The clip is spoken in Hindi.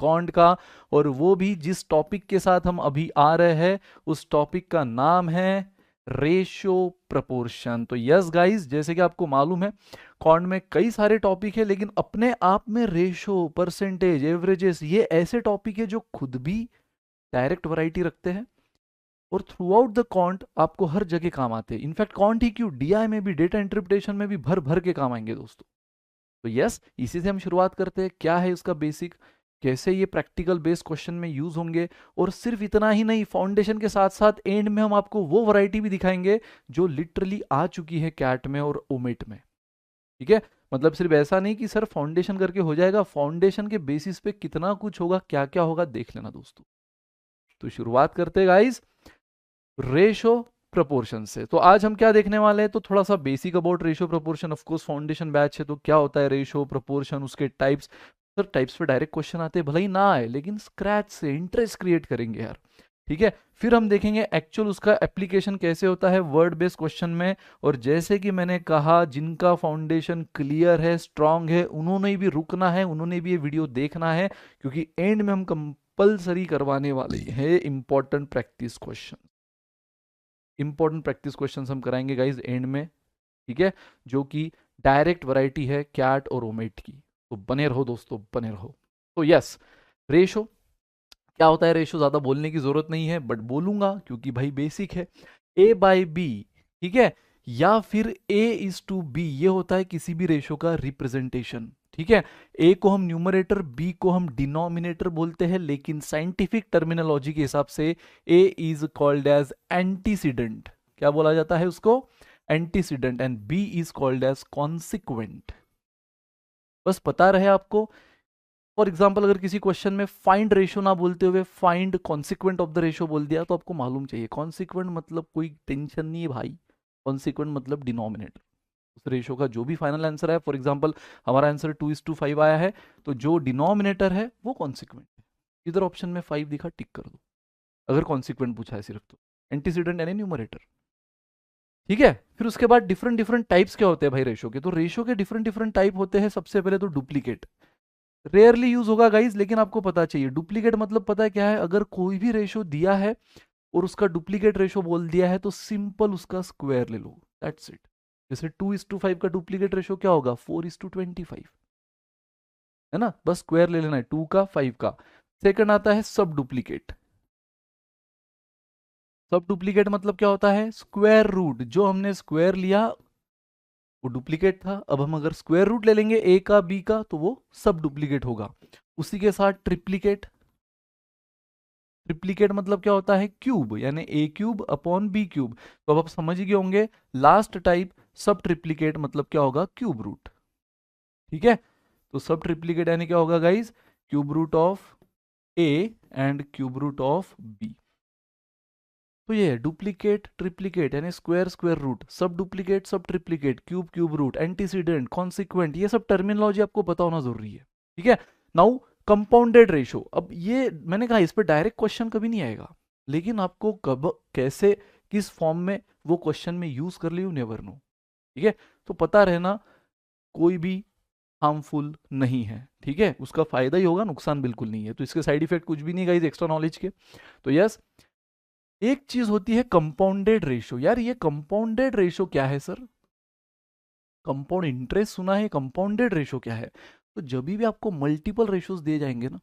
कॉन्ड का, और वो भी जिस टॉपिक के साथ हम अभी आ रहे हैं उस टॉपिक का नाम है रेशो प्रपोर्शन। तो यस गाइस, जैसे कि आपको मालूम है कॉन्ड में कई सारे टॉपिक है, लेकिन अपने आप में रेशो, परसेंटेज, एवरेजेस ये ऐसे टॉपिक है जो खुद भी डायरेक्ट वैरायटी रखते हैं और थ्रू आउट द कॉन्ट आपको हर जगह काम आते हैं। इनफैक्ट कॉन्ट ही क्यों, डीआई में भी, डेटा इंटरप्रिटेशन में भी भर भर के काम आएंगे दोस्तों। तो यस, इसी से हम शुरुआत करते हैं। क्या है इसका बेसिक, कैसे ये प्रैक्टिकल बेस्ड क्वेश्चन में यूज होंगे, और सिर्फ इतना ही नहीं, फाउंडेशन के साथ साथ एंड में हम आपको वो वैरायटी भी दिखाएंगे जो लिटरली आ चुकी है कैट में और ओमेट में। ठीक है, मतलब सिर्फ ऐसा नहीं कि सर फाउंडेशन करके हो जाएगा, फाउंडेशन के बेसिस पे कितना कुछ होगा, क्या क्या होगा, देख लेना दोस्तों। तो शुरुआत करते हैं गाइस रेशो प्रपोर्शन से। तो आज हम क्या देखने वाले हैं, तो थोड़ा सा basic about ratio proportion. Of course foundation batch है तो क्या होता है रेशो प्रपोर्शन, उसके टाइप्स। सर टाइप्स पे डायरेक्ट क्वेश्चन आते हैं, भले ही ना आए, लेकिन स्क्रैच से इंटरेस्ट क्रिएट करेंगे यार। ठीक है, फिर हम देखेंगे एक्चुअल उसका एप्लीकेशन कैसे होता है वर्ड बेस्ड क्वेश्चन में। और जैसे कि मैंने कहा, जिनका फाउंडेशन क्लियर है, स्ट्रांग है, उन्होंने भी रुकना है, उन्होंने भी ये वीडियो देखना है, क्योंकि एंड में हम कंपल्सरी करवाने वाले हैं important practice question. Important practice questions हम कराएंगे गाइज एंड में, ठीक है, जो कि डायरेक्ट वैरायटी है कैट और ओमेट की। तो बने रहो दोस्तों, बने रहो। तो यस, रेशो क्या होता है, रेशो ज्यादा बोलने की जरूरत नहीं है, बट बोलूंगा क्योंकि भाई बेसिक है। ए बाई बी, ठीक है, या फिर ए इज टू बी, ये होता है किसी भी रेशो का रिप्रेजेंटेशन। ठीक है, ए को हम न्यूमरेटर, बी को हम डिनोमिनेटर बोलते हैं, लेकिन साइंटिफिक टर्मिनोलॉजी के हिसाब से A is called as antecedent. क्या बोला जाता है उसको, antecedent, and B is called as consequent. बस पता रहे आपको। फॉर एग्जाम्पल अगर किसी क्वेश्चन में फाइंड रेशो ना बोलते हुए find consequent of the ratio बोल दिया, तो आपको मालूम चाहिए कॉन्सिक्वेंट मतलब कोई टेंशन नहीं है भाई, कॉन्सिक्वेंट मतलब डिनोमिनेटर। उस रेशो का जो भी फाइनल आंसर है, फॉर एग्जाम्पल हमारा आंसर 2:5 आया है, तो जो डिनोमिनेटर है वो कॉन्सिक्वेंट है। इधर ऑप्शन में 5 दिखा, टिक कर दो अगर कॉन्सिक्वेंट पूछा है सिर्फ, तो एंटीसीडेंट यानी न्यूमरेटर। ठीक है, फिर उसके बाद डिफरेंट डिफरेंट टाइप्स क्या होते हैं भाई रेशो के, तो रेशो के डिफरेंट डिफरेंट टाइप होते हैं। सबसे पहले तो डुप्लीकेट, रेयरली यूज होगा गाइज, लेकिन आपको पता चाहिए डुप्लीकेट मतलब पता है क्या है। अगर कोई भी रेशो दिया है और उसका डुप्लीकेट रेशो बोल दिया है, तो सिंपल उसका स्क्वायर ले लो, दैट्स इट। जैसे 2:5 का डुप्लीकेट रेशो क्या होगा, 4:25, है ना, बस स्क्वायर ले लेना है 2 का 5 का। सेकंड आता है सब डुप्लीकेट। सब डुप्लीकेट मतलब क्या होता है, स्क्वायर रूट, जो हमने स्क्वायर लिया वो डुप्लीकेट था, अब हम अगर स्क्वायर रूट ले लेंगे ए का बी का, तो वो सब डुप्लीकेट होगा। उसी के साथ ट्रिप्लीकेट। ट्रिप्लीकेट मतलब क्या होता है, क्यूब, यानी ए क्यूब अपॉन बी क्यूब। तो अब आप समझ ही गए होंगे। लास्ट टाइप सब ट्रिप्लीकेट मतलब क्या होगा, क्यूब रूट। ठीक है, तो सब ट्रिप्लीकेट यानी क्या होगा guys, cube root of A and cube root of B. तो ये डुप्लीकेट, ट्रिप्लीकेट यानी स्क्वायर स्क्वायर रूट, सब डुप्लीकेट, सब triplicate, cube cube root, antecedent, consequent, ये सब टर्मिनोलॉजी आपको पता होना जरूरी है। ठीक है, नाउ कंपाउंडेड रेशो। अब ये मैंने कहा इस पर डायरेक्ट क्वेश्चन कभी नहीं आएगा, लेकिन आपको कब, कैसे, किस फॉर्म में वो क्वेश्चन में यूज कर ली, नेवर नो। ठीक है, तो पता रहना कोई भी हार्मफुल नहीं है। ठीक है, उसका फायदा ही होगा, नुकसान बिल्कुल नहीं है। तो इसके साइड इफेक्ट कुछ भी नहीं गाइस एक्स्ट्रा नॉलेज के। तो यस, एक चीज होती है कंपाउंडेड रेशो। यार ये कंपाउंडेड रेशो क्या है सर, कंपाउंड इंटरेस्ट सुना है, कंपाउंडेड रेशो क्या है। तो जब भी आपको मल्टीपल रेशोज दिए जाएंगे ना,